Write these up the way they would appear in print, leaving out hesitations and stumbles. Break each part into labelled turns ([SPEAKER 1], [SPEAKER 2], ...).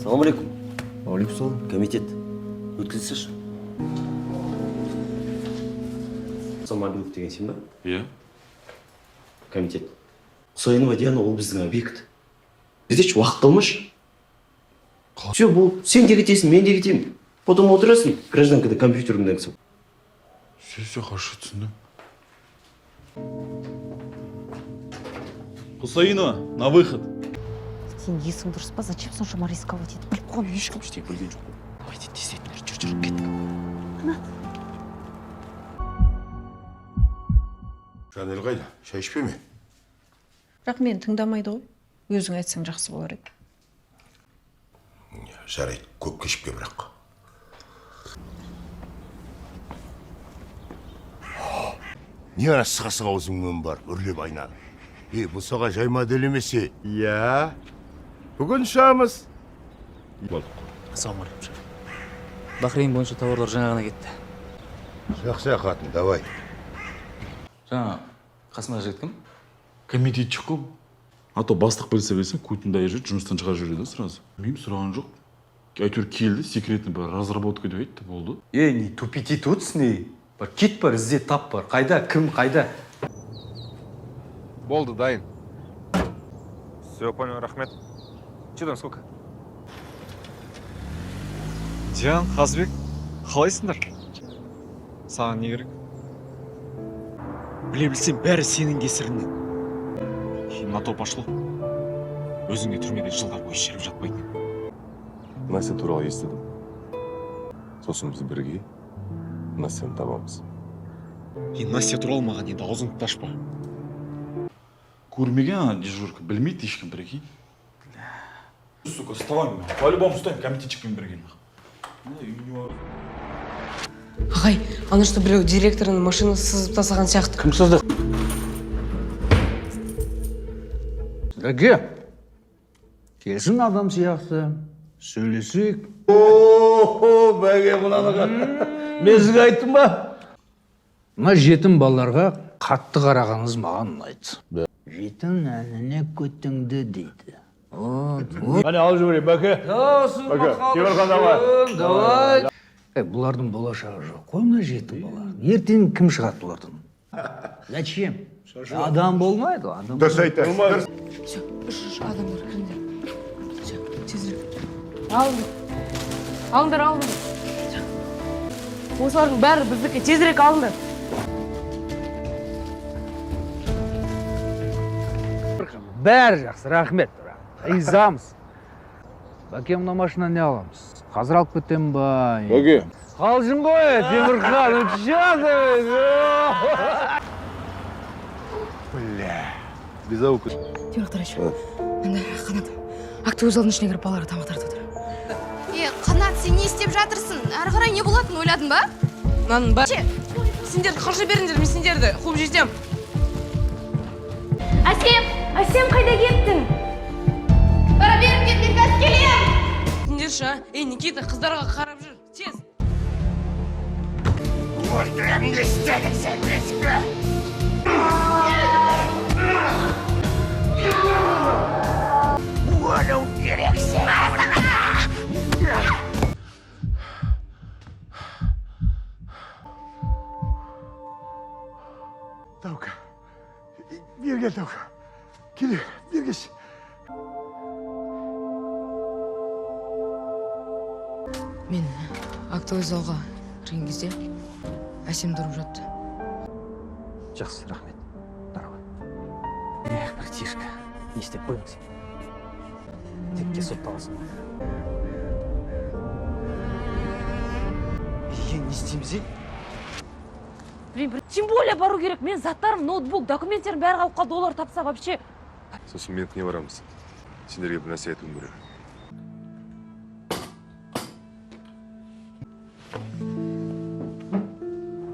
[SPEAKER 1] Ассалаумалейкум.
[SPEAKER 2] Алейкум салам.
[SPEAKER 1] Комитет. Өткізсінші. Самалюк деген сен ба?
[SPEAKER 3] Иә.
[SPEAKER 1] Комитет. Құсайынова Диана, ол біздің объект. Бізде уақыт қалмашы. Все, бұл сен де кетесің, мен де кетемін. Потом отырасың, гражданкада компьютеріңді аңсап.
[SPEAKER 3] Все, хорошо түсіндім. Құсайынова, на выход.
[SPEAKER 4] Сен есің дұрыс па? Зачем соншама рисковать етіп? Біліп қоймын.
[SPEAKER 1] Ешкім ештеңе білген жоқ. Давайте тездетіңдер, жүр, кеттік.
[SPEAKER 5] Жанел қайда? Шай ішпей ме?
[SPEAKER 6] Бірақ мені тыңдамайды ғой. Өзің айтсаң жақсы болар еді.
[SPEAKER 5] Жарайды, көп кешіпке бірақ. Не ана сыға-сыға аузыңмен бар, үрлеп айналып. Бұл саға жайма делемесе.
[SPEAKER 7] Иә. Бүгін шамыз.
[SPEAKER 8] Ассалаумалейкум, шеф. Бахрейн бойынша тауарлар жаңа ғана кетті.
[SPEAKER 5] Жақсы қатын, давай.
[SPEAKER 8] Жаңа қасымда жігіт кім?
[SPEAKER 3] Комитетчик қой. А то бастық білсе білсең, көтінде жүреді, жұмыстан шыға жүреді сразу. Білмеймін, сұраған жоқ. Әйтеуір келді, секретный бір разработка деп айтты, болды.
[SPEAKER 9] Не тупите тут с ней. Бір кет бар, ізде тап бар. Қайда, кім қайда?
[SPEAKER 7] Болды, дайын. Все, понял, рахмет. Че там, сколько?
[SPEAKER 10] Диан, Қазбек, қалайсыңдар? Саған не керек? Біле білсем, бәрі сенің кесіріңнен. На то пошло. Өзіңде түрмеде жылдар бойы шіріп жатпайтын.
[SPEAKER 11] Настя туралы естідім. Сосын біз бірге Настяны табамыз.
[SPEAKER 10] Настя туралы маған енді аузыңды ашпа.
[SPEAKER 3] Көрмеген ана дежурка, білмейді ешкім, прикинь. Сука, вставай, по-любому встань, комитетчикпен бірге.
[SPEAKER 6] Ағай, ана что біреу директорының машинасы сызып тасаған сияқты.
[SPEAKER 9] Кім сызды?
[SPEAKER 12] Әге, келсін адам сияқты, сөйлесек.
[SPEAKER 5] Бәге мұнаныға.
[SPEAKER 12] Мен сізге айттым ба? Мына жетім балаларға қатты қарағаныңыз маған ұнайды. Жетім әніне көтіңді дейді.
[SPEAKER 7] Әне алып жіберейін, бәке. Бәке, кебір қандама.
[SPEAKER 12] Давай. Бұлардың болашағы жоқ. Қой мына жетім балалар. Ертең кім шығады бұлардан? Зачем? Адам болмайды, адам.
[SPEAKER 5] Дұрыс айтты.
[SPEAKER 6] Все, үш адамдар кіріңдер. Все, тезірек. Алыңдар. Осылардың бәрі біздікі, тезірек алыңдар.
[SPEAKER 12] Бәрі жақсы, рахмет. Ризамыз. Бәке, мына машинаны не аламыз? Қазір алып кетем ба?
[SPEAKER 7] Бәке.
[SPEAKER 12] Қалжың ғой, Темірхан, ұтышады.
[SPEAKER 5] Бля, без аука.
[SPEAKER 6] Темір Қыдырыш, енді Қанат, акті өз алдың ішіне кіріп балаларға тамақ тартып отыр.
[SPEAKER 4] Қанат, сен не істеп жатырсың? Әрі қарай не болатынын ойладың ба?
[SPEAKER 6] Наның ба? Сендерді қаржы беріңдер, мен сендерді қуып жетем.
[SPEAKER 4] Әсем қайда кеттің? Бара беріп кеткен газ келем!
[SPEAKER 6] Сендерші, а? Никита, қыздарға қарап жүр, тез.
[SPEAKER 5] Өлтіремді істедің сен бесіпі. Өлу керексің. Таука, берге Таука. Келе, бергеш.
[SPEAKER 6] Мен актовый залға кірген кезде Әсем тұрып жатты.
[SPEAKER 12] Жақсы, рахмет. Дорогой. Братишка, не істеп қойдың сен. Текке сотталасың.
[SPEAKER 10] Не істейміз,
[SPEAKER 4] Блин, тем более бару керек. Мен заттарым, ноутбук, документтерім бәрі қалыпқа доллар тапса вообще.
[SPEAKER 11] Сосын менікіне барамыз. Сендерге бір нәрсе айтуым керек.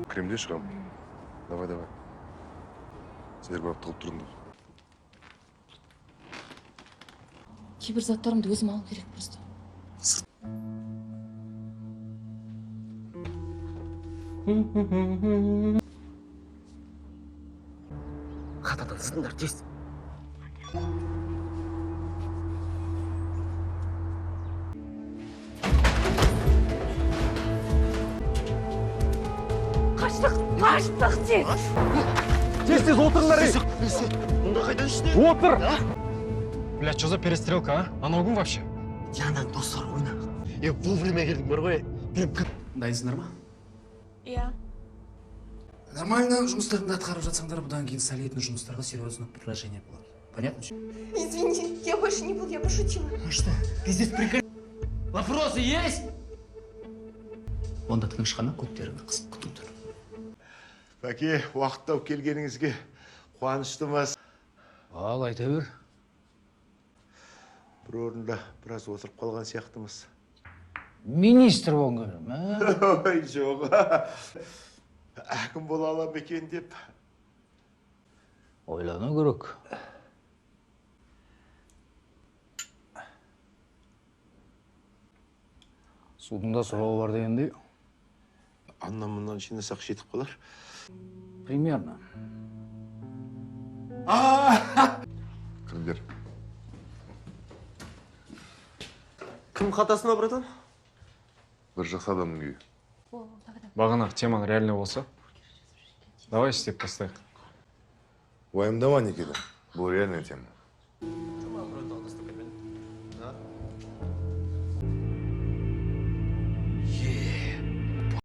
[SPEAKER 11] Кремде шығам. Давай. Сендер барып тығып тұрыңдар.
[SPEAKER 4] Кейбір заттарымды өзім алу керек просто.
[SPEAKER 1] Қатадан сыңдар, тез.
[SPEAKER 4] аштық тек.
[SPEAKER 7] Тез отырыңдар.
[SPEAKER 1] Мұнда қайдан ішіне?
[SPEAKER 7] Отыр.
[SPEAKER 10] Блядь, что за перестрелка, а? Анау кім вообще?
[SPEAKER 1] Янаң достар ойна. Вовремя келдің бар ғой.
[SPEAKER 8] Дайынсыңдар ма?
[SPEAKER 4] Иә.
[SPEAKER 8] Нормально жұмыстарыңды атқарып жатсаңдар, бұдан кейін солидный жұмыстарға серьезное предложение болады. Понятно?
[SPEAKER 4] Извини, я больше не буду, я пошутила.
[SPEAKER 8] Ну что, пиздец прикол. Вопросы есть? Онда тыныш қана көттеріңді қысып күтіңдер.
[SPEAKER 5] Бәке, уақыттап келгеніңізге қуаныштымыз.
[SPEAKER 12] Ал, айта бер.
[SPEAKER 5] Бір орында біраз отырып қалған сияқтымыз.
[SPEAKER 12] Министр болғым, ә?
[SPEAKER 5] Ой, жоқ. Әкім бола алам екен деп.
[SPEAKER 12] Ойлану керек. Судың да сұрауы бар дегендей.
[SPEAKER 5] Аннан-мұннан жинасақ жетіп қалар.
[SPEAKER 12] Примерно.
[SPEAKER 11] Кімдер?
[SPEAKER 1] Кім қатасына, братан?
[SPEAKER 11] Бір жақсы адамның үйі.
[SPEAKER 10] Бағанағы теманы реальный болса, давай істеп тастайық.
[SPEAKER 11] Уайымдама, Никита. Бұл реальная тема.